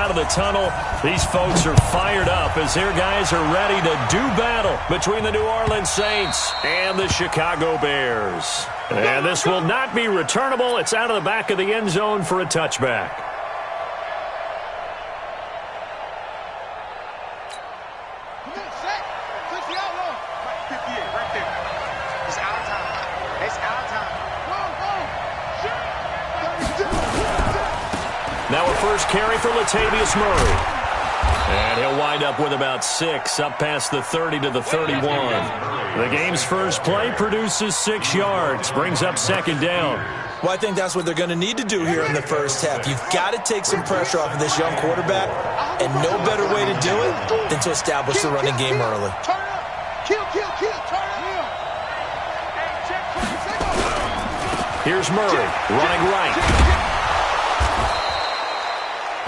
out of the tunnel. These folks are fired up as their guys are ready to do battle between the New Orleans Saints and the Chicago Bears. And this will not be returnable. It's out of the back of the end zone for a touchback. Now a first carry for Latavius Murray. And he'll wind up with about 6, up past the 30 to the 31. The game's first play produces 6 yards, brings up second down. Well, I think that's what they're going to need to do here in the first half. You've got to take some pressure off of this young quarterback, and no better way to do it than to establish the running game early. Here's Murray, running right.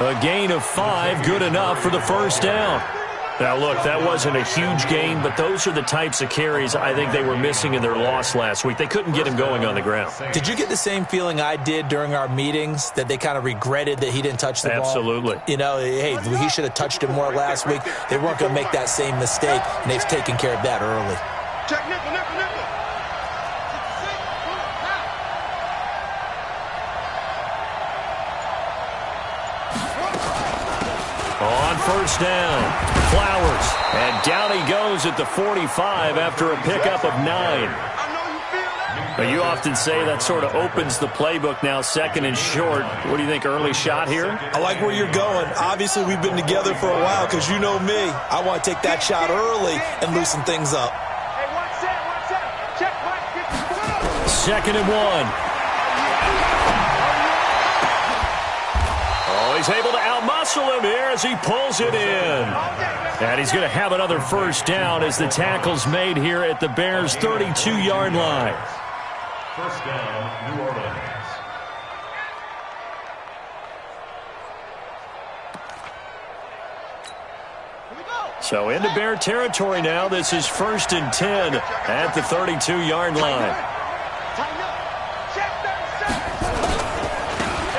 A gain of 5, good enough for the first down. Now, look, that wasn't a huge gain, but those are the types of carries I think they were missing in their loss last week. They couldn't get him going on the ground. Did you get the same feeling I did during our meetings, that they kind of regretted that he didn't touch the ball? Absolutely. You know, hey, he should have touched it more last week. They weren't going to make that same mistake, and they've taken care of that early. Check nickel. On first down, Flowers. And down he goes at the 45 after a pickup of 9. Now, you often say that sort of opens the playbook now, second and short. What do you think, early shot here? I like where you're going. Obviously, we've been together for a while because you know me. I want to take that shot early and loosen things up. Hey, one set. Check, Mike. Second and 1. He's able to outmuscle him here as he pulls it in. And he's going to have another first down as the tackle's made here at the Bears' 32-yard line. First down, New Orleans. So into Bear territory now. This is 1st and 10 at the 32-yard line.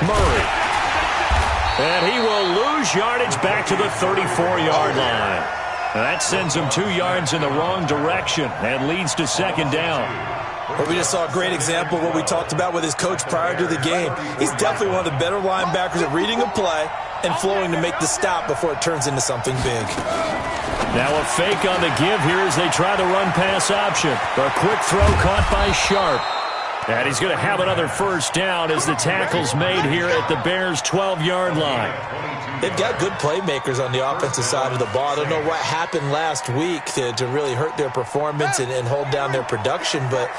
Murray. And he will lose yardage back to the 34-yard line. That sends him 2 yards in the wrong direction and leads to second down. Well, we just saw a great example of what we talked about with his coach prior to the game. He's definitely one of the better linebackers at reading a play and flowing to make the stop before it turns into something big. Now a fake on the give here as they try the run-pass option. A quick throw caught by Sharp. And he's going to have another first down as the tackle's made here at the Bears' 12-yard line. They've got good playmakers on the offensive side of the ball. I don't know what happened last week to really hurt their performance and hold down their production, but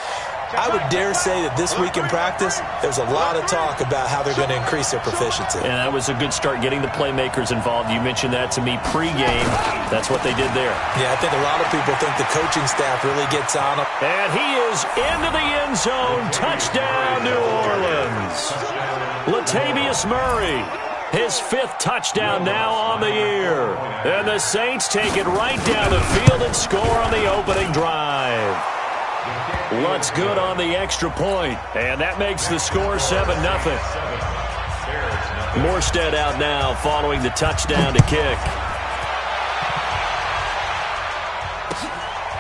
I would dare say that this week in practice, there's a lot of talk about how they're going to increase their proficiency. And that was a good start, getting the playmakers involved. You mentioned that to me pregame. That's what they did there. Yeah, I think a lot of people think the coaching staff really gets on them. And he is into the end zone. Touchdown, New Orleans. Latavius Murray, his 5th touchdown now on the year. And the Saints take it right down the field and score on the opening drive. Lutz good on the extra point, and that makes the score 7-0. Morstead out now following the touchdown to kick.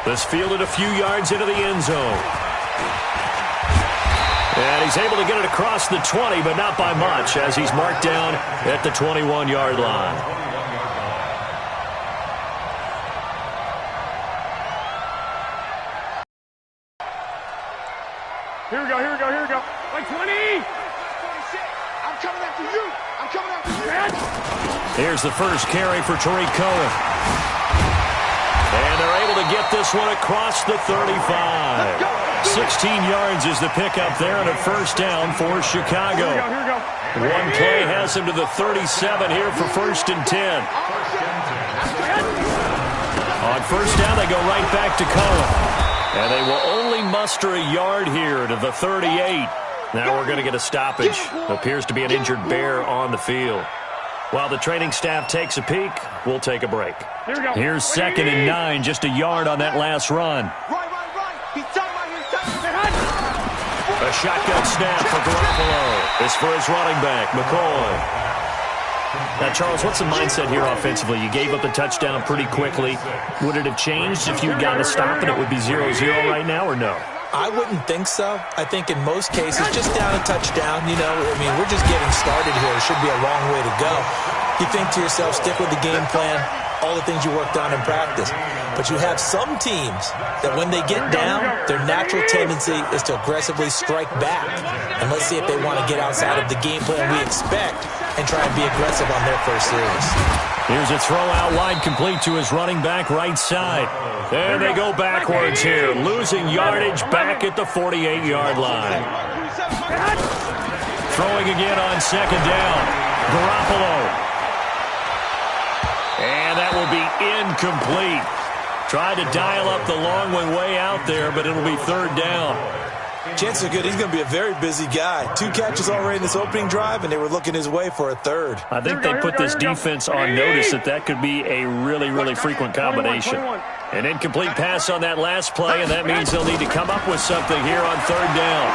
This fielded a few yards into the end zone. And he's able to get it across the 20, but not by much, as he's marked down at the 21-yard line. Here we go. 120. I'm coming after you. Here's the first carry for Tariq Cohen. And they're able to get this one across the 35. 16 yards is the pickup there, and a first down for Chicago. Here we go. One play has him to the 37 here for 1st and 10. On first down, they go right back to Cohen. And they will only muster a yard here to the 38. Now we're going to get a stoppage. Appears to be an injured Bear on the field. While the training staff takes a peek, we'll take a break. Here's 2nd and 9, just a yard on that last run. A shotgun snap for Garoppolo. This for his running back, McCoy. Now, Charles, what's the mindset here offensively? You gave up the touchdown pretty quickly. Would it have changed if you had gotten a stop and it would be 0-0 right now, or no? I wouldn't think so. I think in most cases, just down a touchdown, you know, I mean, we're just getting started here. It should be a long way to go. You think to yourself, stick with the game plan, all the things you worked on in practice. But you have some teams that when they get down, their natural tendency is to aggressively strike back. And let's see if they want to get outside of the game plan we expect and try and be aggressive on their first series. Here's a throw out wide, complete to his running back right side. And they go backwards here, losing yardage back at the 48-yard line. Throwing again on second down. Garoppolo. And that will be incomplete. Tried to dial up the long one way out there, but it'll be third down. Chances are good he's going to be a very busy guy. 2 catches already in this opening drive, and they were looking his way for a third. I think they put this defense on notice that could be a really, really frequent combination. An incomplete pass on that last play, and that means they'll need to come up with something here on third down.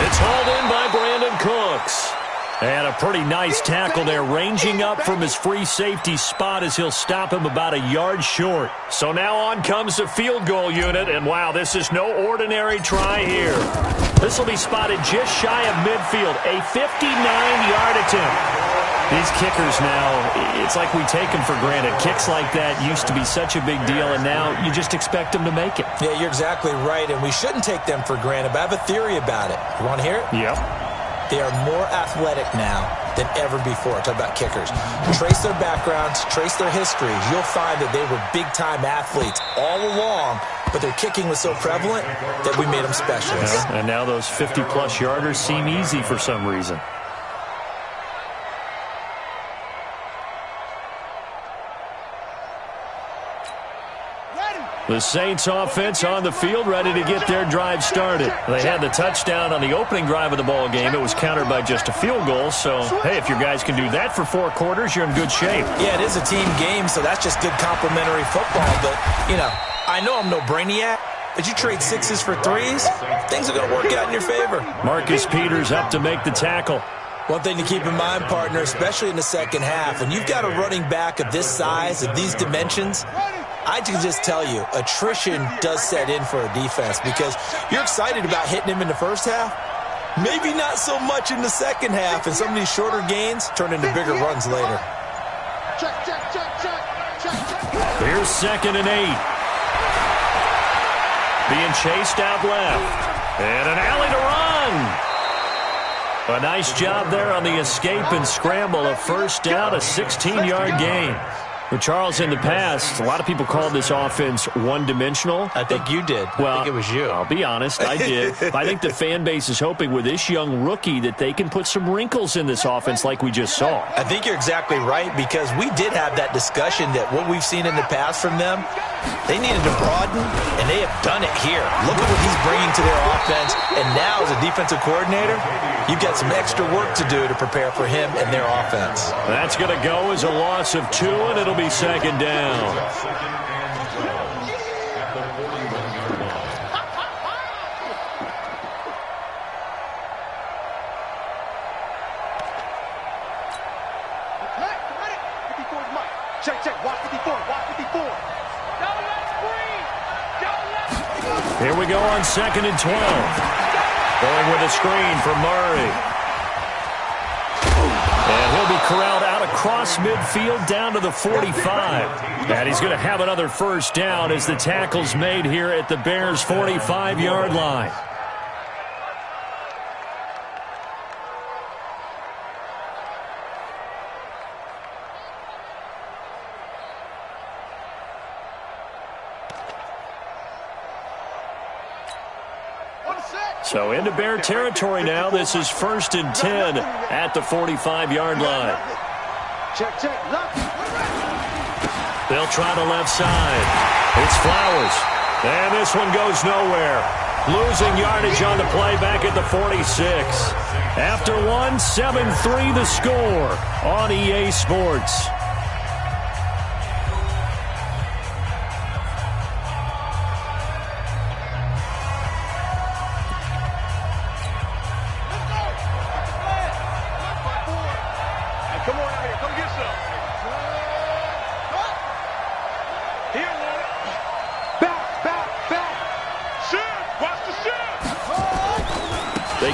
It's hauled in by Brandon Cooks. And a pretty nice tackle there, ranging up from his free safety spot as he'll stop him about a yard short. So now on comes the field goal unit, and wow, this is no ordinary try here. This will be spotted just shy of midfield, a 59-yard attempt. These kickers now, it's like we take them for granted. Kicks like that used to be such a big deal, and now you just expect them to make it. Yeah, you're exactly right, and we shouldn't take them for granted, but I have a theory about it. You want to hear it? Yep. They are more athletic now than ever before. Talk about kickers. Trace their backgrounds, trace their histories. You'll find that they were big-time athletes all along, but their kicking was so prevalent that we made them specialists. Yeah, and now those 50-plus yarders seem easy for some reason. The Saints offense on the field, ready to get their drive started. They had the touchdown on the opening drive of the ball game. It was countered by just a field goal. So, hey, if your guys can do that for 4 quarters, you're in good shape. Yeah, it is a team game, so that's just good complimentary football. But, you know, I know I'm no brainiac, but you trade 6s for 3s, things are going to work out in your favor. Marcus Peters up to make the tackle. One thing to keep in mind, partner, especially in the second half, when you've got a running back of this size, of these dimensions, I can just tell you, attrition does set in for a defense because you're excited about hitting him in the first half. Maybe not so much in the second half, and some of these shorter gains turn into bigger runs later. Here's 2nd and 8. Being chased out left. And an alley to run. A nice job there on the escape and scramble. A first down, a 16-yard gain. Well, Charles, in the past, a lot of people called this offense one-dimensional. I think you did. Well, I think it was you. I'll be honest, I did. I think the fan base is hoping with this young rookie that they can put some wrinkles in this offense like we just saw. I think you're exactly right because we did have that discussion that what we've seen in the past from them, they needed to broaden, and they have done it here. Look at what he's bringing to their offense, and now as a defensive coordinator, you've got some extra work to do to prepare for him and their offense. That's going to go as a loss of 2, and it'll be 2nd down. Check, watch 54, watch 54. Here we go on 2nd and 12. Going with a screen for Murray. And he'll be corralled out across midfield down to the 45. And he's going to have another first down as the tackle's made here at the Bears' 45-yard line. So into Bear territory now. This is 1st and 10 at the 45-yard line. Check, left. They'll try the left side. It's Flowers. And this one goes nowhere. Losing yardage on the play back at the 46. After one, 7-3 the score on EA Sports.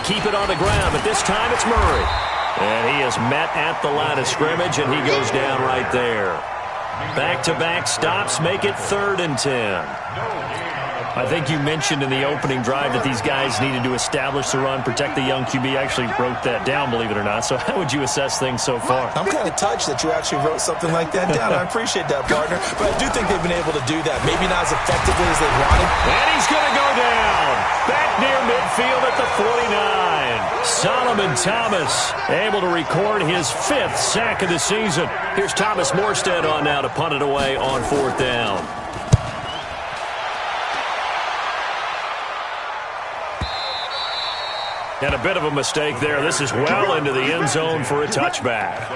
keep it on the ground, but this time it's Murray. And he is met at the line of scrimmage, and he goes down right there. Back-to-back stops make it 3rd and 10. I think you mentioned in the opening drive that these guys needed to establish the run, protect the young QB. I actually wrote that down, believe it or not. So how would you assess things so far? I'm kind of touched that you actually wrote something like that down. I appreciate that, partner. But I do think they've been able to do that. Maybe not as effectively as they wanted. And he's going to go down. Back near midfield at the 49. Solomon Thomas able to record his 5th sack of the season. Here's Thomas Morstead on now to punt it away on 4th down. And a bit of a mistake there. This is well into the end zone for a touchback.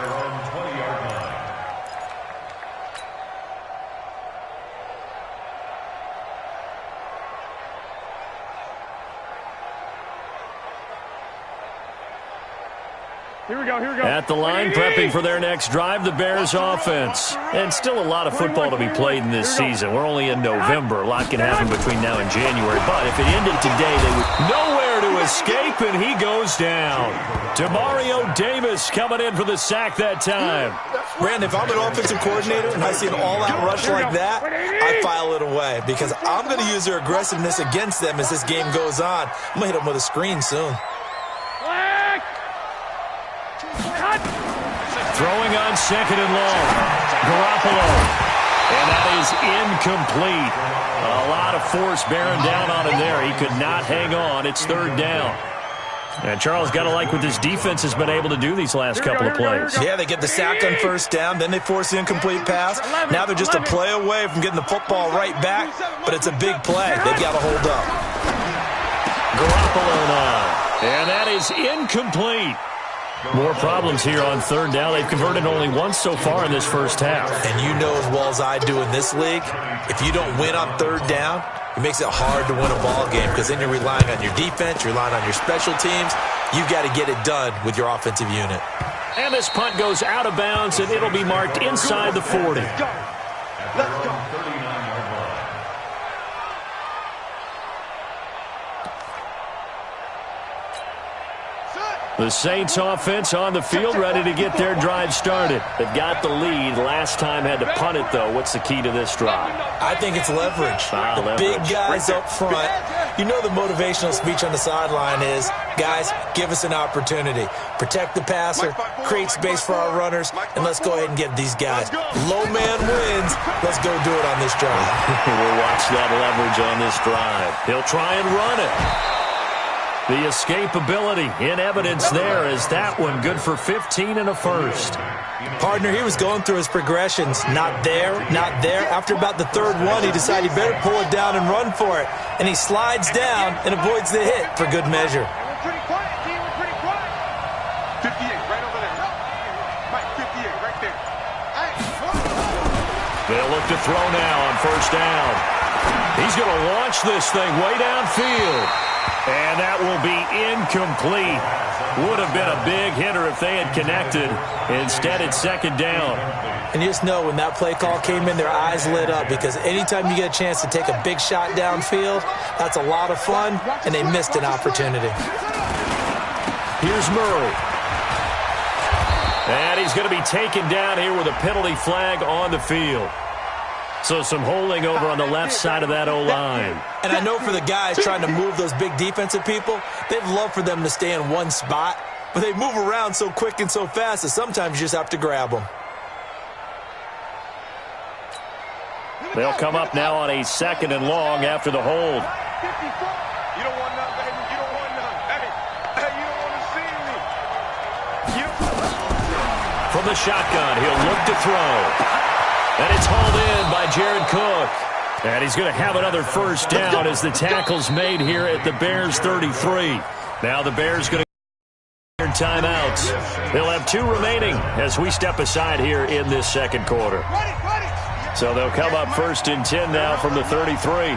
Here we go. At the line, prepping for their next drive, the Bears offense. And still a lot of football to be played in this season. We're only in November. A lot can happen between now and January. But if it ended today, they would nowhere to escape, and he goes down. Demario Davis coming in for the sack that time. Brandon, if I'm an offensive coordinator and I see an all-out rush like that, I file it away because I'm going to use their aggressiveness against them as this game goes on. I'm going to hit them with a screen soon. Throwing on 2nd and long. Garoppolo. And that is incomplete. A lot of force bearing down on him there. He could not hang on. It's 3rd down. And Charles, got to like what this defense has been able to do these last couple of plays. Yeah, they get the sack on 1st down, then they force the incomplete pass. Now they're just a play away from getting the football right back, but it's a big play. They've got to hold up. Garoppolo now. And that is incomplete. More problems here on 3rd down. They've converted only once so far in this first half. And you know as well as I do in this league, if you don't win on 3rd down, it makes it hard to win a ball game because then you're relying on your defense, you're relying on your special teams. You've got to get it done with your offensive unit. And this punt goes out of bounds, and it'll be marked inside the 40. Let's go. The Saints offense on the field, ready to get their drive started. They've got the lead. Last time had to punt it, though. What's the key to this drive? I think it's leverage. Leverage. Big guys up front. You know the motivational speech on the sideline is, guys, give us an opportunity. Protect the passer, create space for our runners, and let's go ahead and get these guys. Low man wins. Let's go do it on this drive. We'll watch that leverage on this drive. He'll try and run it. The escapability in evidence there as that one good for 15 and a first. Partner, he was going through his progressions. Not there, not there. After about the 3rd one, he decided he better pull it down and run for it. And he slides down and avoids the hit for good measure. We're pretty quiet, team. We're pretty quiet. 58, right over there. Mike, 58, right there. They'll look to throw now on 1st down. He's going to launch this thing way downfield. And that will be incomplete. Would have been a big hitter if they had connected. Instead, it's 2nd down. And you just know when that play call came in, their eyes lit up because anytime you get a chance to take a big shot downfield, that's a lot of fun, and they missed an opportunity. Here's Murray. And he's going to be taken down here with a penalty flag on the field. So some holding over on the left side of that O-line. And I know for the guys trying to move those big defensive people, they'd love for them to stay in one spot, but they move around so quick and so fast that sometimes you just have to grab them. They'll come up now on a 2nd and long after the hold. You don't want none, baby. You don't want none. Hey, you don't want to see me. From the shotgun, he'll look to throw. And it's hauled in by Jared Cook. And he's going to have another 1st down as the tackle's made here at the Bears 33. Now the Bears going to get timeouts. They'll have 2 remaining as we step aside here in this 2nd quarter. So they'll come up 1st and 10 now from the 33.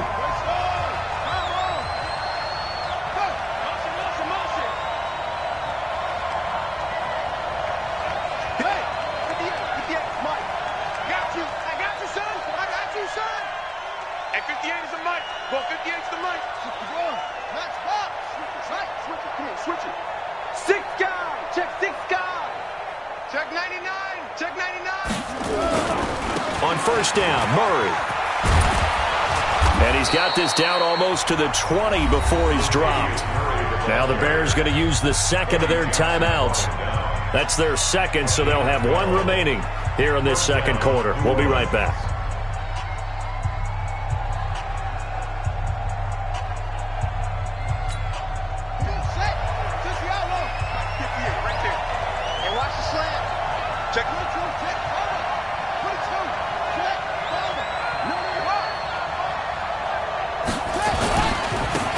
Switch it. Check 99. On first down, Murray. And he's got this down almost to the 20 before he's dropped. Now the Bears going to use the second of their timeouts. That's their second, so they'll have one remaining here in this second quarter. We'll be right back.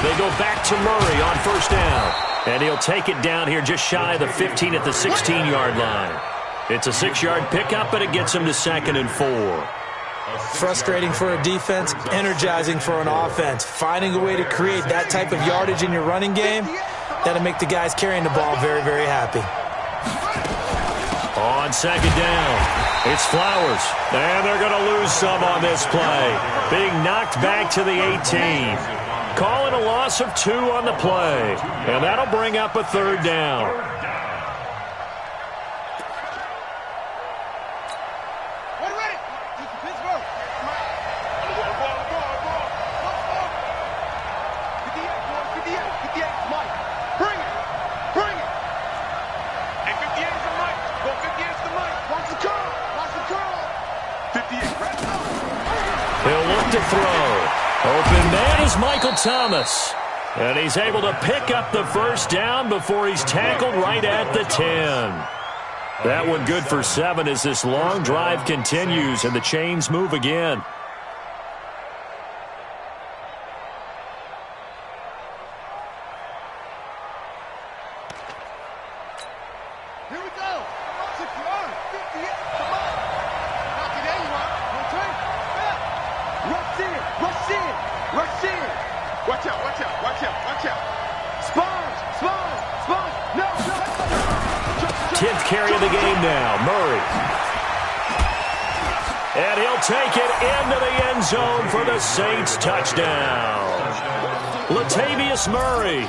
They go back to Murray on first down. And he'll take it down here just shy of the 15 at the 16-yard line. It's a 6-yard pickup, but it gets him to 2nd and 4. Frustrating for a defense, energizing for an offense. Finding a way to create that type of yardage in your running game, that'll make the guys carrying the ball very, very happy. On second down, it's Flowers. And they're going to lose some on this play. Being knocked back to the 18. Calling a loss of 2 on the play. And that'll bring up a 3rd down. He'll look to throw. Open man is Michael Thomas. And he's able to pick up the first down before he's tackled right at the 10. That one good for 7 as this long drive continues and the chains move again. Here we go. 6 yards. 58. Come on. Knock it in, you want. 1, 2, rush in. Rush in. Rush in. Watch out. Watch out. Watch out. Watch out. Sponge. Sponge. Sponge. No. 10th carry of the game now. Murray. And he'll take it into the end zone for the Saints touchdown. Latavius Murray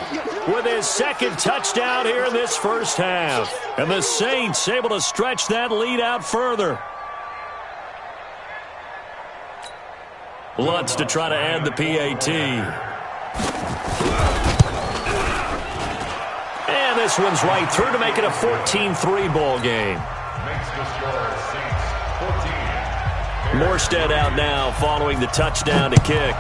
with his 2nd touchdown here in this first half. And the Saints able to stretch that lead out further. Lutz to try to add the PAT. And this one's right through to make it a 14-3 ball game. Morstead out now following the touchdown to kick.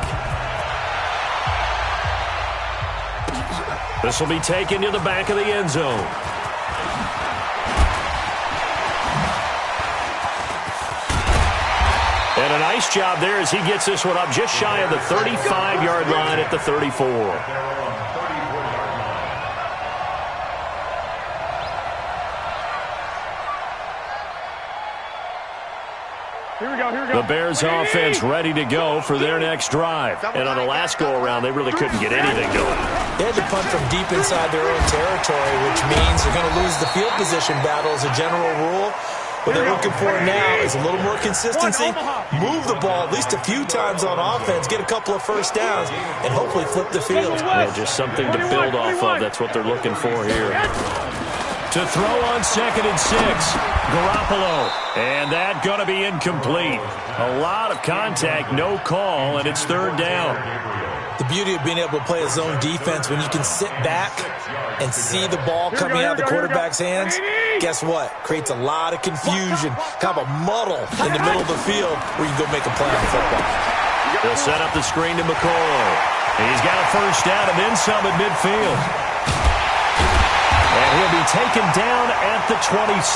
This will be taken to the back of the end zone. And a nice job there as he gets this one up just shy of the 35-yard line at the 34. Here we go, here we go. The Bears offense ready to go for their next drive. And on the last go-around, they really couldn't get anything going. They had to punt from deep inside their own territory, which means they're going to lose the field position battle as a general rule. What they're looking for now is a little more consistency, move the ball at least a few times on offense, get a couple of first downs, and hopefully flip the field. Yeah, just something to build off of. That's what they're looking for here. To throw on 2nd and 6, Garoppolo. And that going to be incomplete. A lot of contact, no call, and it's 3rd down. The beauty of being able to play a zone defense when you can sit back and see the ball coming out of the quarterback's hands, guess what? Creates a lot of confusion, kind of a muddle in the middle of the field where you can go make a play on the football. They'll set up the screen to McCoy. He's got a first down and then some at midfield. And he'll be taken down at the 26.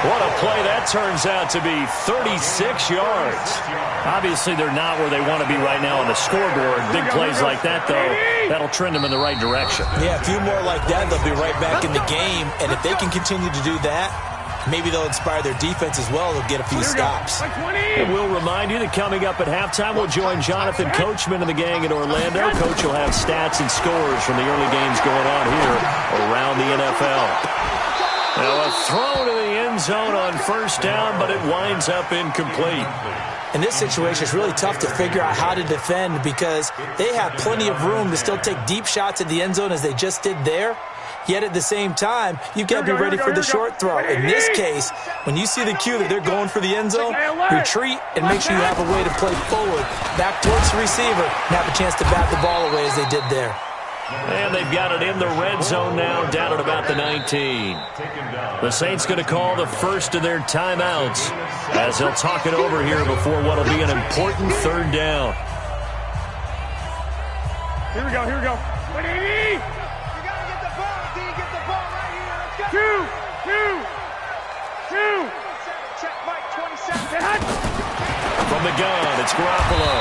What a play that turns out to be, 36 yards. Obviously, they're not where they want to be right now on the scoreboard. Big plays like that, though, that'll trend them in the right direction. Yeah, a few more like that, they'll be right back in the game. And if they can continue to do that, maybe they'll inspire their defense as well. They'll get a few stops. And we'll remind you that coming up at halftime, we'll join Jonathan Coachman and the gang in Orlando. Coach will have stats and scores from the early games going on here around the NFL. Now a throw to the end zone on first down, but it winds up incomplete. In this situation, it's really tough to figure out how to defend because they have plenty of room to still take deep shots at the end zone as they just did there. Yet at the same time, you've got to be ready for the short throw. In this case, when you see the cue that they're going for the end zone, retreat and make sure you have a way to play forward, back towards the receiver, and have a chance to bat the ball away as they did there. And they've got it in the red zone now, down at about the 19. The Saints going to call the first of their timeouts as they'll talk it over here before what will be an important third down. Here we go, here we go. You gotta get the ball, D. Get the ball right here. Let's go. Two. Check, Mike, 20 seconds. From the gun, it's Garoppolo.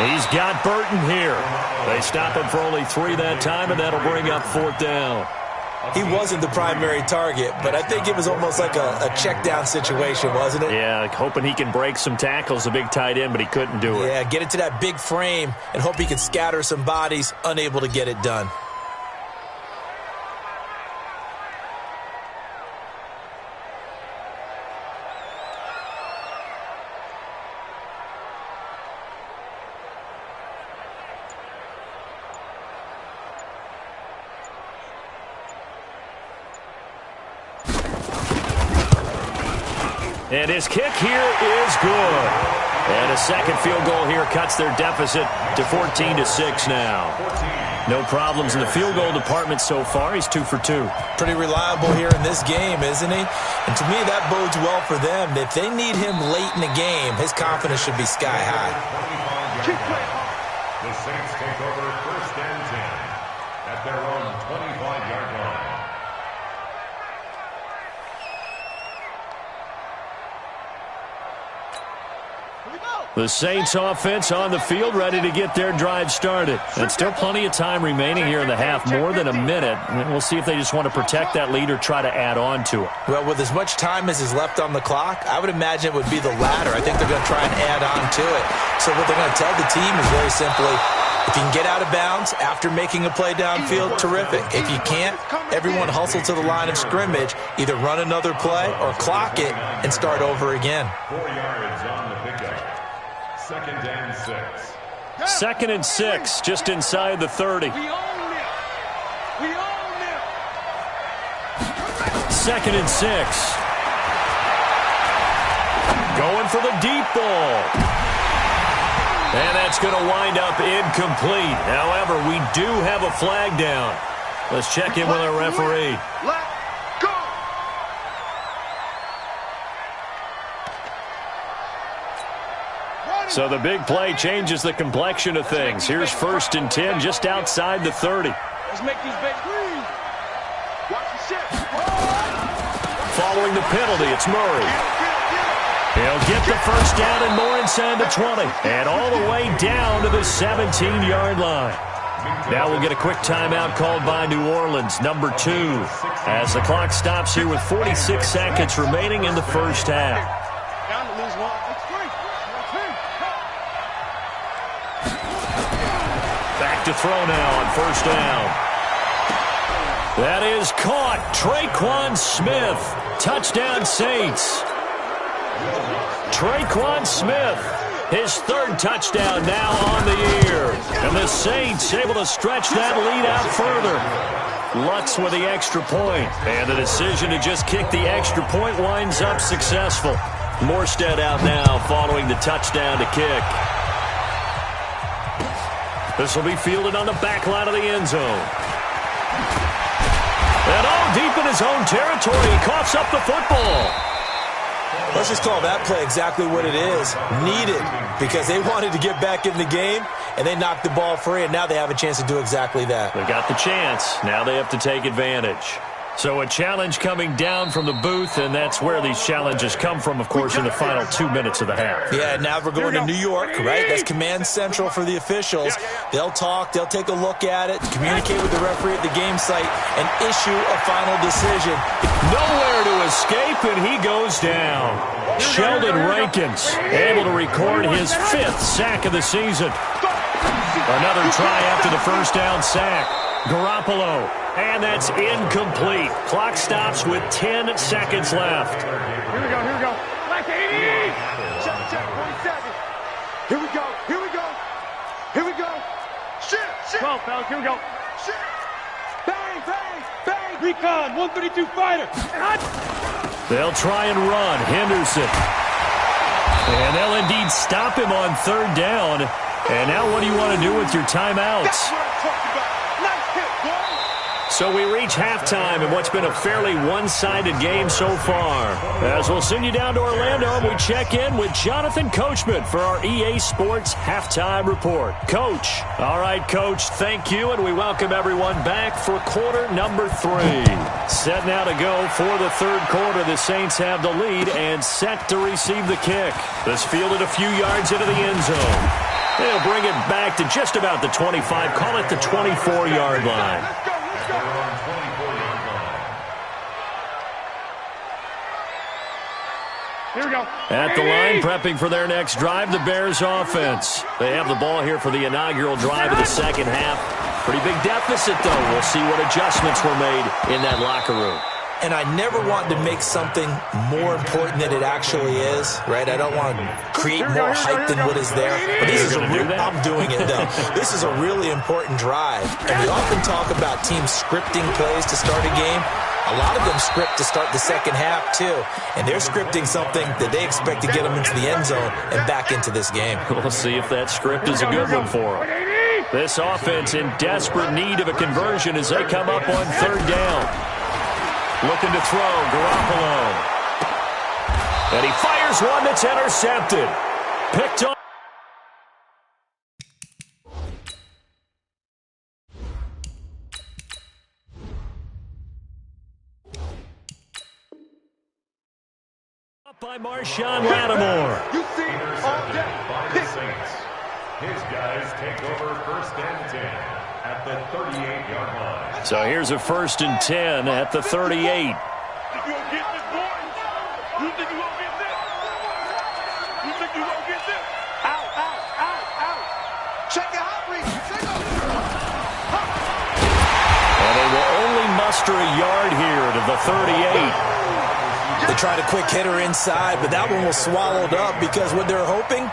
He's got Burton here. They stop him for only 3 that time, and that'll bring up 4th down. He wasn't the primary target, but I think it was almost like a check down situation, wasn't it? Yeah, hoping he can break some tackles, a big tight end, but he couldn't do it. Yeah, get it to that big frame and hope he can scatter some bodies, unable to get it done. And his kick here is good. And a second field goal here cuts their deficit to 14-6 now. No problems in the field goal department so far. He's 2 for 2. Pretty reliable here in this game, isn't he? And to me, that bodes well for them. If they need him late in the game, his confidence should be sky high. The Saints take over 1st and 10 at their own 25-yard line. The Saints offense on the field, ready to get their drive started. And still plenty of time remaining here in the half, more than a minute. And we'll see if they just want to protect that lead or try to add on to it. Well, with as much time as is left on the clock, I would imagine it would be the latter. I think they're going to try and add on to it. So what they're going to tell the team is very simply, if you can get out of bounds after making a play downfield, terrific. If you can't, everyone hustle to the line of scrimmage, either run another play or clock it and start over again. 4 yards on the pickup. 2nd and 6. 2nd and 6, just inside the 30. We own them. 2nd and 6. Going for the deep ball. And that's going to wind up incomplete. However, we do have a flag down. Let's check in with our referee. Let go. So the big play changes the complexion of things. Here's 1st and 10 just outside the 30. Let's make these big breathe. Watch the shift. Following the penalty, it's Murray. He'll get the first down and more inside the 20. And all the way down to the 17-yard line. Now we'll get a quick timeout called by New Orleans, number 2, as the clock stops here with 46 seconds remaining in the first half. Down to lose one. Back to throw now on 1st down. That is caught. Traquan Smith. Touchdown Saints. Traquan Smith, his 3rd touchdown now on the year. And the Saints able to stretch that lead out further. Lutz with the extra point. And the decision to just kick the extra point winds up successful. Morstead out now following the touchdown to kick. This will be fielded on the back line of the end zone. And deep in his own territory, he coughs up the football. Let's just call that play exactly what it is. Needed, because they wanted to get back in the game, and they knocked the ball free, and now they have a chance to do exactly that. They got the chance. Now they have to take advantage. So a challenge coming down from the booth, and that's where these challenges come from, of course, in the final 2 minutes of the half. Yeah, now we're going to New York, right? That's command central for the officials. They'll talk, they'll take a look at it, communicate with the referee at the game site, and issue a final decision. Nowhere to escape, and he goes down. Sheldon Rankins able to record his 5th sack of the season. Another try after the first down sack. Garoppolo, and that's incomplete. Clock stops with 10 seconds left. Here we go, here we go. Like 80! Check, 47. Here we go, here we go. Here we go. Shit. 12, fellas, here we go. Shit. Bang, bang, bang. Recon, 132 fighter. They'll try and run. Henderson. And they'll indeed stop him on third down. And now what do you want to do with your timeouts? That's what I'm talking about. Nice hit, boy. So we reach halftime in what's been a fairly one-sided game so far. As we'll send you down to Orlando, and we check in with Jonathan Coachman for our EA Sports Halftime Report. Coach. All right, Coach, thank you, and we welcome everyone back for quarter number 3. Set now to go for the third quarter. The Saints have the lead and set to receive the kick. This fielded a few yards into the end zone. They'll bring it back to just about the 25, call it the 24-yard line. Here we go. At the line, prepping for their next drive, the Bears offense. They have the ball here for the inaugural drive of the second half. Pretty big deficit, though. We'll see what adjustments were made in that locker room. And I never want to make something more important than it actually is, right? I don't want to create more hype than what is there. But this is I'm doing it, though. This is a really important drive. And we often talk about teams scripting plays to start a game. A lot of them script to start the second half, too. And they're scripting something that they expect to get them into the end zone and back into this game. We'll see if that script is a good one for them. This offense in desperate need of a conversion as they come up on third down. Looking to throw, Garoppolo. And he fires one that's intercepted. Picked up. By Marshawn Lattimore. You see all day. By the Saints. His guys take over first and 10 at the 38-yard line. So here's a first and 10 at the 38. You gonna get this, boy? You think you gonna get this? You think you gonna get this? Out, out, out, out. Check your hot reach. Check out. And they will only muster a yard here to the 38. They tried a quick hitter inside, but that one was swallowed up because what they're hoping,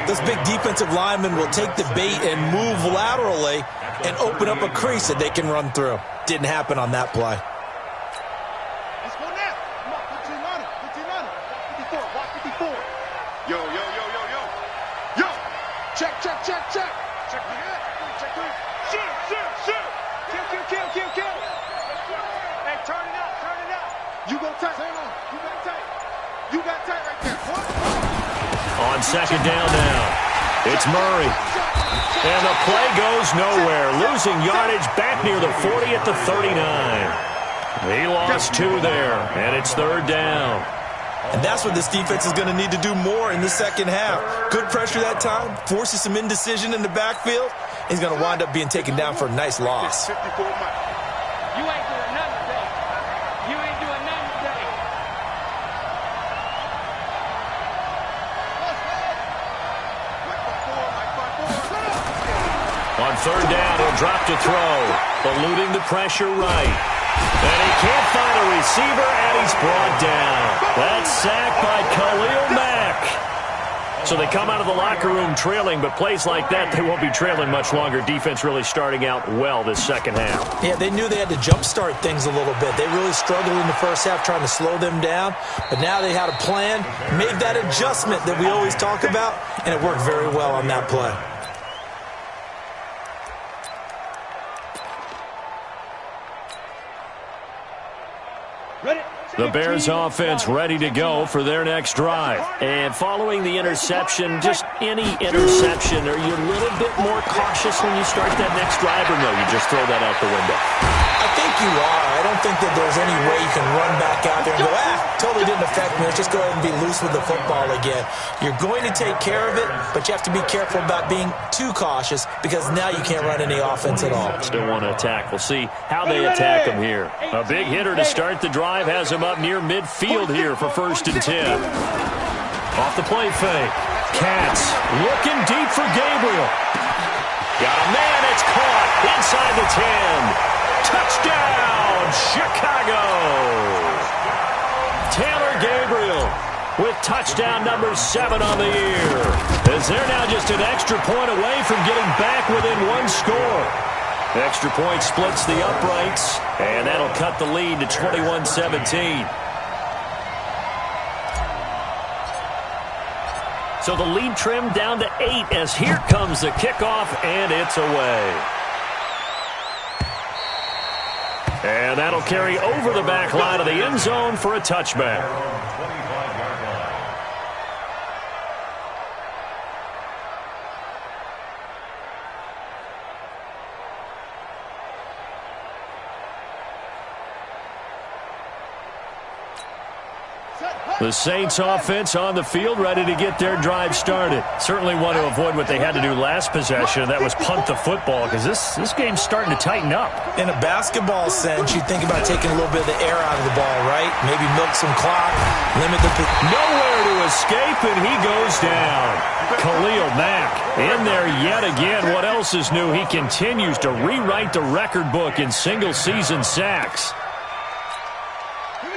those big defensive linemen will take the bait and move laterally and open up a crease that they can run through. Didn't happen on that play. Let's go now. Come on, 15 on it. 15 on it. 54. Watch 54. Yo, yo, yo, yo, yo. Yo. Check, check, check, check. Check me out. Check me. Shoot, shoot, shoot. Kill, kill, kill, kill, kill. Hey, turn it out, turn it out. You go tight. You got tight. You got tight right there. What? On second down now, it's Murray. And the play goes nowhere. Losing yardage back near the 40 at the 39. He lost 2 there, and it's third down. And that's what this defense is going to need to do more in the second half. Good pressure that time, forces some indecision in the backfield. He's going to wind up being taken down for a nice loss. 54 miles. You ain't doing nothing today. You ain't doing nothing today. On third down, he'll drop to throw, eluding the pressure right. And he can't find a receiver, and he's brought down. That's sacked by Khalil Mack. So they come out of the locker room trailing, but plays like that, they won't be trailing much longer. Defense really starting out well this second half. Yeah, they knew they had to jumpstart things a little bit. They really struggled in the first half trying to slow them down, but now they had a plan, made that adjustment that we always talk about, and it worked very well on that play. The Bears offense ready to go for their next drive. And following the interception, just any interception, are you a little bit more cautious when you start that next drive, or no, you just throw that out the window? I think you are. I don't think that there's any way you can run back out there and go, totally didn't affect me. Let's just go ahead and be loose with the football again. You're going to take care of it, but you have to be careful about being too cautious because now you can't run any offense at all. Still want to attack. We'll see how they attack him here. A big hitter to start the drive has him up near midfield here for first and 10. Off the play fake. Katz looking deep for Gabriel. Got a man, it's caught inside the 10. Touchdown, Chicago! Taylor Gabriel with touchdown number 7 on the year. As they're now just an extra point away from getting back within 1 score. Extra point splits the uprights, and that'll cut the lead to 21-17. So the lead trimmed down to 8 as here comes the kickoff, and it's away. And that'll carry over the back line of the end zone for a touchback. The Saints offense on the field, ready to get their drive started. Certainly want to avoid what they had to do last possession. That was punt the football, because this game's starting to tighten up. In a basketball sense, you think about taking a little bit of the air out of the ball, right? Maybe milk some clock, limit the... Nowhere to escape, and he goes down. Khalil Mack in there yet again. What else is new? He continues to rewrite the record book in single-season sacks.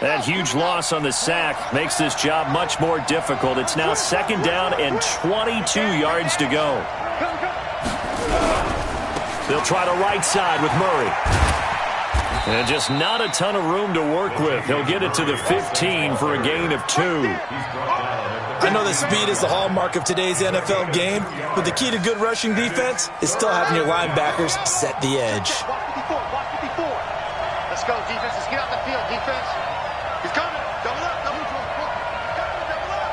That huge loss on the sack makes this job much more difficult. It's now 2nd down and 22 yards to go. They'll try the right side with Murray. And just not a ton of room to work with. He'll get it to the 15 for a gain of 2. I know that speed is the hallmark of today's NFL game, but the key to good rushing defense is still having your linebackers set the edge. Let's go, defense. Let's get out the field, defense. He's coming. Double up, double up. Double up.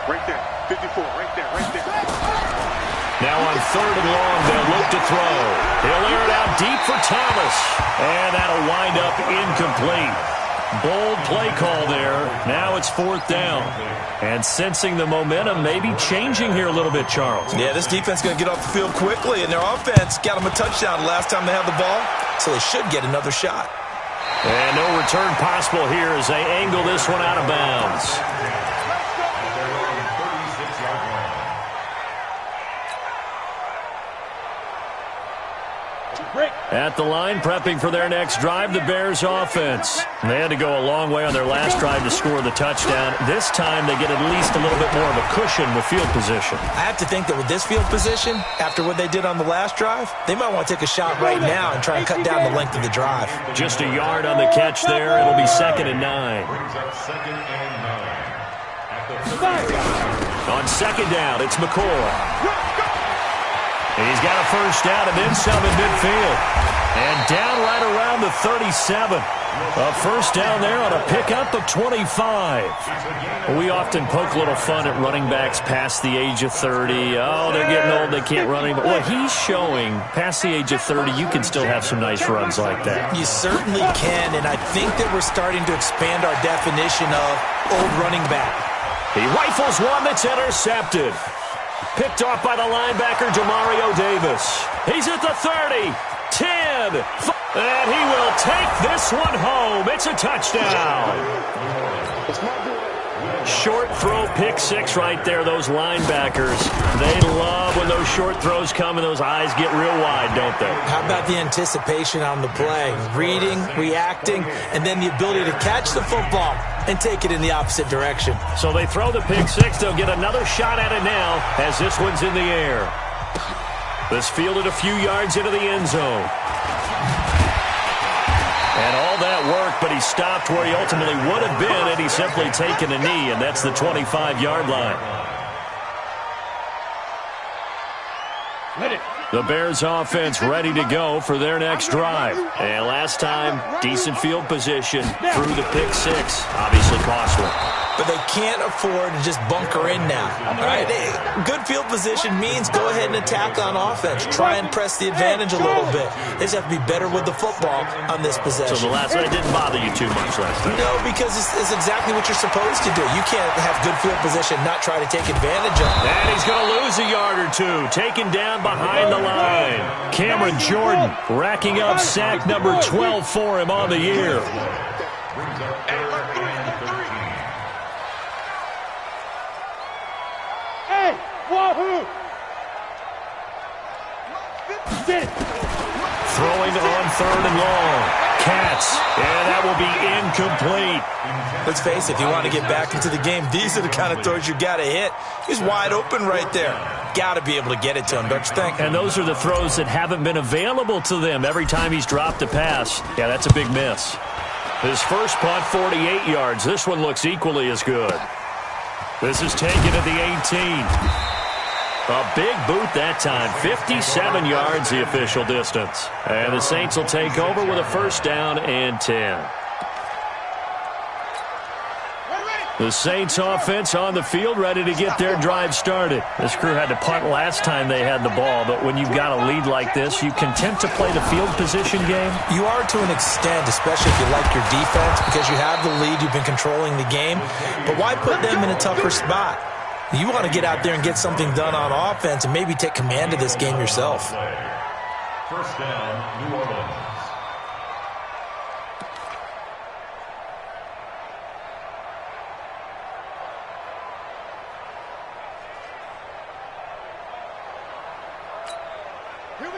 Right there. 54. Right there. Right there. Now on 3rd and long, they'll look to throw. He'll air it out deep for Thomas. And that'll wind up incomplete. Bold play call there. Now it's 4th down. And sensing the momentum maybe changing here a little bit, Charles. Yeah, this defense is going to get off the field quickly, and their offense got them a touchdown last time they had the ball, so they should get another shot. And no return possible here as they angle this one out of bounds. At the line, prepping for their next drive, the Bears offense. They had to go a long way on their last drive to score the touchdown. This time, they get at least a little bit more of a cushion with field position. I have to think that with this field position, after what they did on the last drive, they might want to take a shot right now and try and cut down the length of the drive. Just a yard on the catch there. It'll be 2nd and 9. On 2nd down, it's McCoy. He's got a first down and then some in midfield. And down right around the 37. A first down there on a pickup of 25. We often poke a little fun at running backs past the age of 30. Oh, they're getting old, they can't run anymore. Well, he's showing past the age of 30, you can still have some nice runs like that. You certainly can, and I think that we're starting to expand our definition of old running back. He rifles one that's intercepted. Picked off by the linebacker, Demario Davis. He's at the 30, 10, and he will take this one home. It's a touchdown. Short throw, pick 6 right there, those linebackers. They love when those short throws come and those eyes get real wide, don't they? How about the anticipation on the play? Reading, reacting, and then the ability to catch the football and take it in the opposite direction. So they throw the pick 6. They'll get another shot at it now as this one's in the air. This fielded a few yards into the end zone. And all that work, but he stopped where he ultimately would have been had he simply taken a knee, and that's the 25-yard line. The Bears offense ready to go for their next drive. And last time, decent field position through the pick 6. Obviously costly. But they can't afford to just bunker in now. All right, good field position means go ahead and attack on offense. Try and press the advantage a little bit. They just have to be better with the football on this possession. So the last one didn't bother you too much last time? No, because it's exactly what you're supposed to do. You can't have good field position and not try to take advantage of it. And he's going to lose a yard or two. Taken down behind the line. Cameron Jordan racking up sack number 12 for him on the year. Throwing on 3rd and long. Katz And that will be incomplete. Let's face it, if you want to get back into the game, these are the kind of throws you got to hit. He's wide open right there. Got to be able to get it to him, don't you think? And those are the throws that haven't been available to them every time he's dropped a pass. Yeah, that's a big miss. His first punt, 48 yards. This one looks equally as good. This is taken at the 18. A big boot that time. 57 yards, the official distance. And the Saints will take over with a first down and 10. The Saints offense on the field, ready to get their drive started. This crew had to punt last time they had the ball, but when you've got a lead like this, you content to play the field position game? You are to an extent, especially if you like your defense, because you have the lead, you've been controlling the game. But why put them in a tougher spot? You want to get out there and get something done on offense and maybe take command of this game yourself. First down, New Orleans.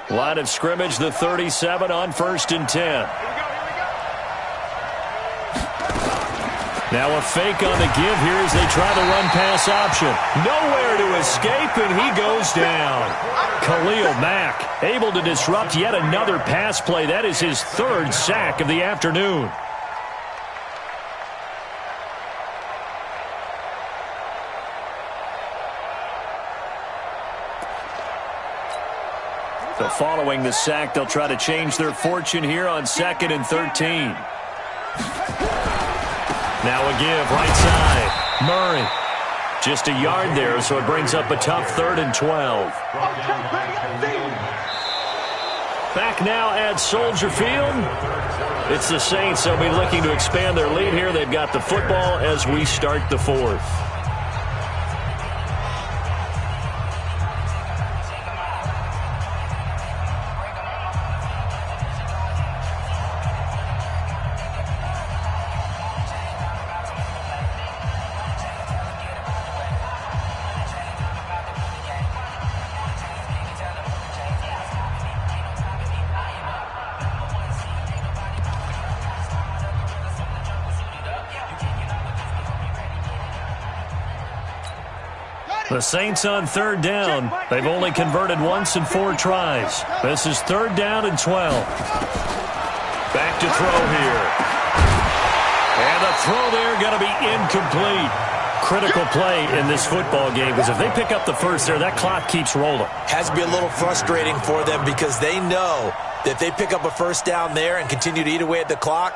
Line of scrimmage, the 37 on 1st and 10. Now a fake on the give here as they try the run-pass option. Nowhere to escape, and he goes down. Khalil Mack able to disrupt yet another pass play. That is his 3rd sack of the afternoon. So following the sack, they'll try to change their fortune here on 2nd and 13. Now a give, right side. Murray. Just a yard there, so it brings up a tough 3rd and 12. Back now at Soldier Field. It's the Saints. They'll be looking to expand their lead here. They've got the football as we start the 4th. The Saints on 3rd down. They've only converted once in 4 tries. This is 3rd down and 12. Back to throw here. And the throw there going to be incomplete. Critical play in this football game because if they pick up the first there, that clock keeps rolling. Has to be a little frustrating for them because they know that if they pick up a first down there and continue to eat away at the clock,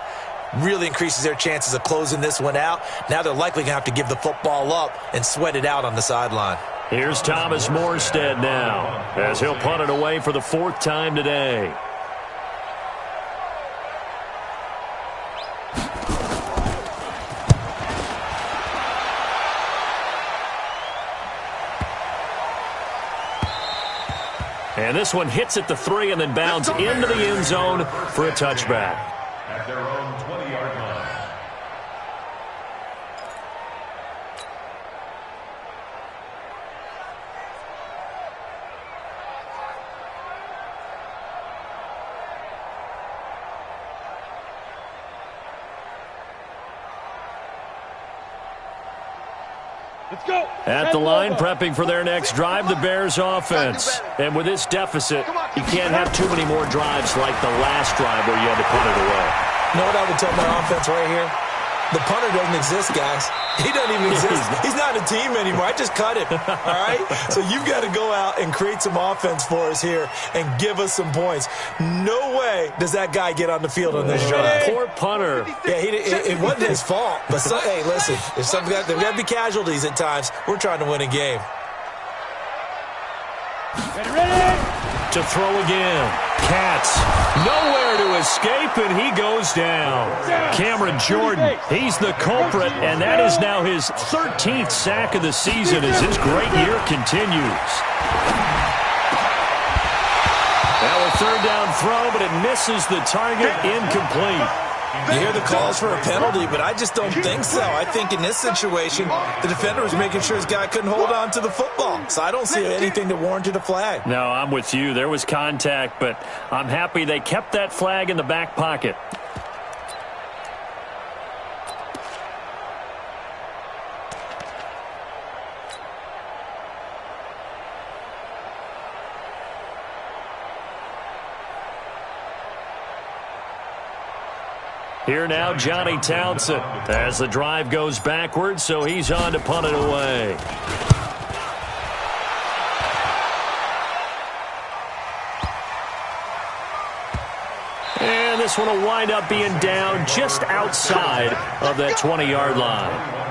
really increases their chances of closing this one out. Now they're likely going to have to give the football up and sweat it out on the sideline. Here's Thomas Morstead now as he'll punt it away for the 4th time today. And this one hits at the 3 and then bounds into the end zone for a touchback. At their own 20-yard line. Let's go. At the line, prepping for their next drive, the Bears offense. And with this deficit, you can't have too many more drives like the last drive where you had to punt it away. You know what I would tell my offense right here? The punter doesn't exist, guys. He doesn't even exist. He's not a team anymore. I just cut him, all right? So you've got to go out and create some offense for us here and give us some points. No way does that guy get on the field on this drive. Poor punter. Yeah, it wasn't his fault. But, hey, listen, there's got to be casualties at times. We're trying to win a game. Ready? To throw again. Katz, nowhere to escape, and he goes down. Cameron Jordan, he's the culprit, and that is now his 13th sack of the season as his great year continues. Now a 3rd down throw, but it misses the target, incomplete. You hear the calls for a penalty, but I just don't think so. I think in this situation, the defender was making sure his guy couldn't hold on to the football. So I don't see anything that warranted a flag. No, I'm with you. There was contact, but I'm happy they kept that flag in the back pocket. Here now, Johnny Townsend, as the drive goes backwards, so he's on to punt it away. And this one will wind up being down just outside of that 20-yard line.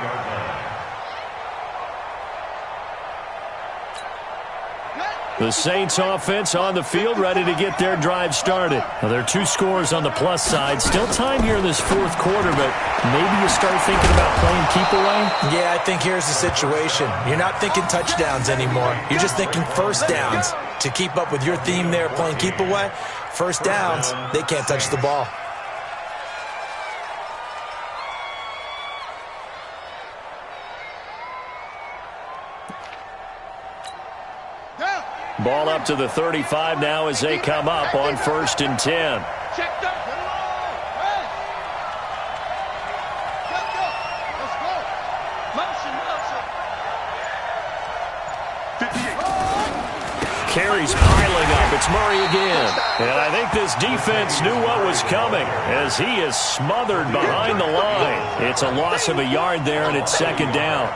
The Saints offense on the field, ready to get their drive started. Now, there are 2 scores on the plus side. Still time here in this fourth quarter, but maybe you start thinking about playing keep away? Yeah, I think here's the situation. You're not thinking touchdowns anymore. You're just thinking first downs. To keep up with your theme there, playing keep away, first downs, they can't touch the ball. Ball up to the 35 now as they come up on 1st and 10. Checked up. Hey. Checked up. Let's go. Motion. Carries piling up. It's Murray again. And I think this defense knew what was coming as he is smothered behind the line. It's a loss of a yard there, and it's 2nd down.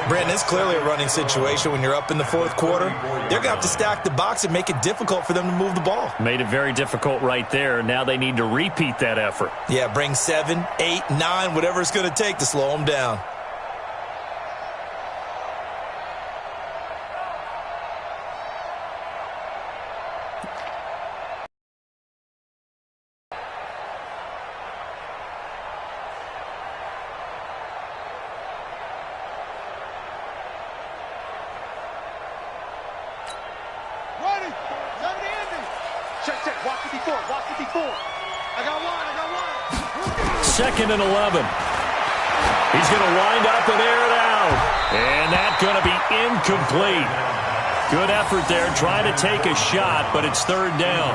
Brandon, it's clearly a running situation when you're up in the fourth quarter. They're going to have to stack the box and make it difficult for them to move the ball. Made it very difficult right there. Now they need to repeat that effort. Yeah, bring 7, 8, 9, whatever it's going to take to slow them down. Walk 54. I got one. 2nd and 11. He's going to wind up and air it out. And that's going to be incomplete. Good effort there, trying to take a shot, but it's 3rd down.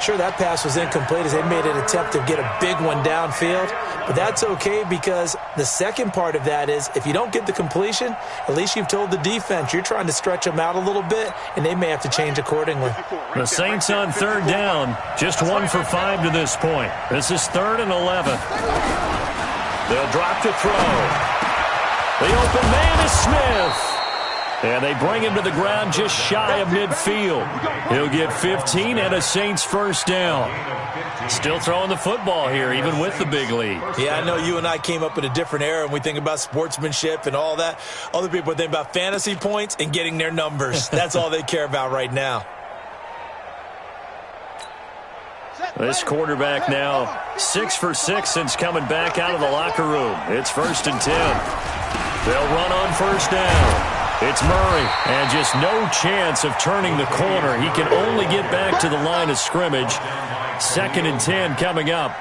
Sure, that pass was incomplete as they made an attempt to get a big one downfield. But that's okay because the second part of that is if you don't get the completion, at least you've told the defense you're trying to stretch them out a little bit, and they may have to change accordingly. The Saints on 3rd down, just 1 for 5 to this point. This is 3rd and 11. They'll drop to throw. The open man is Smith. And they bring him to the ground just shy of midfield. He'll get 15 and a Saints 1st down. Still throwing the football here, even with the big lead. Yeah, I know you and I came up in a different era, and we think about sportsmanship and all that. Other people think about fantasy points and getting their numbers. That's all they care about right now. This quarterback now 6 for 6 since coming back out of the locker room. It's 1st and 10. They'll run on 1st down. It's Murray, and just no chance of turning the corner. He can only get back to the line of scrimmage. 2nd and 10 coming up.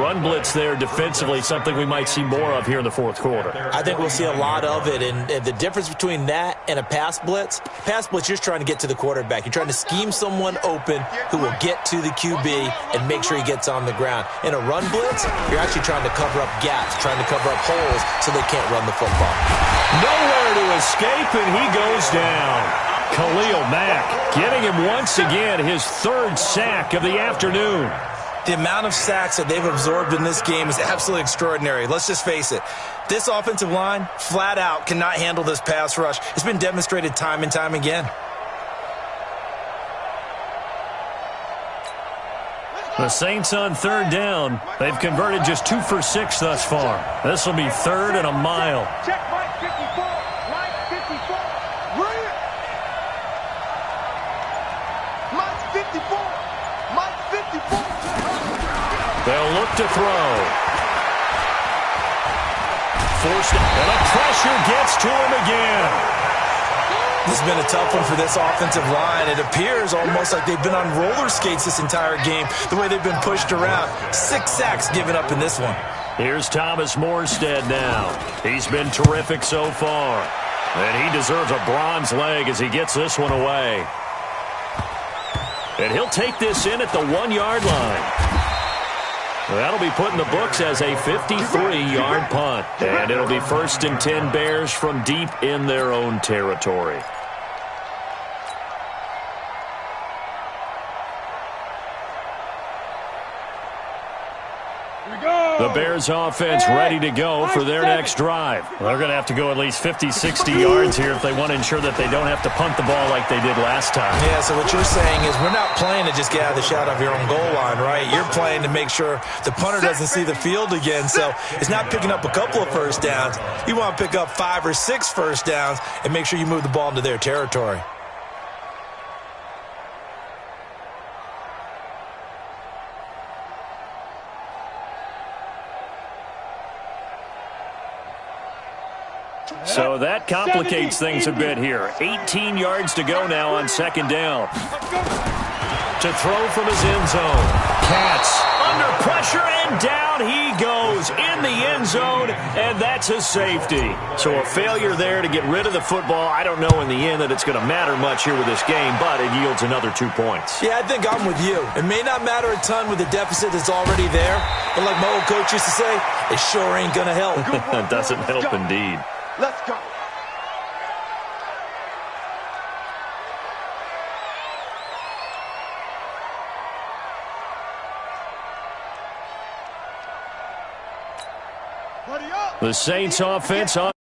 Run blitz there defensively, something we might see more of here in the fourth quarter. I think we'll see a lot of it, and the difference between that and a pass blitz, you're just trying to get to the quarterback. You're trying to scheme someone open who will get to the QB and make sure he gets on the ground. In a run blitz, you're actually trying to cover up gaps, trying to cover up holes so they can't run the football. Nowhere to escape, and he goes down. Khalil Mack getting him once again, his 3rd sack of the afternoon. The amount of sacks that they've absorbed in this game is absolutely extraordinary. Let's just face it. This offensive line, flat out, cannot handle this pass rush. It's been demonstrated time and time again. The Saints on 3rd down. They've converted just 2 for 6 thus far. This will be 3rd and a mile. Check Mike 54. Mike 54. Real. Mike 54. Mike 54. They'll look to throw. Forced it, and the pressure gets to him again. This has been a tough one for this offensive line. It appears almost like they've been on roller skates this entire game, the way they've been pushed around. 6 sacks given up in this one. Here's Thomas Morstead now. He's been terrific so far. And he deserves a bronze leg as he gets this one away. And he'll take this in at the 1-yard line. That'll be put in the books as a 53-yard punt. And it'll be 1st and 10 Bears from deep in their own territory. The Bears offense ready to go for their next drive. They're going to have to go at least 50, 60 yards here if they want to ensure that they don't have to punt the ball like they did last time. Yeah, so what you're saying is we're not playing to just get out of the shot of your own goal line, right? You're playing to make sure the punter doesn't see the field again. So it's not picking up a couple of first downs. You want to pick up 5 or 6 first downs and make sure you move the ball into their territory. So that complicates things a bit here. 18 yards to go now on second down. To throw from his end zone. Katz under pressure, and down he goes in the end zone, and that's a safety. So a failure there to get rid of the football. I don't know in the end that it's going to matter much here with this game, but it yields another 2 points. Yeah, I think I'm with you. It may not matter a ton with the deficit that's already there, but like my old coach used to say, it sure ain't going to help. It doesn't help indeed. Let's go. The Saints offense on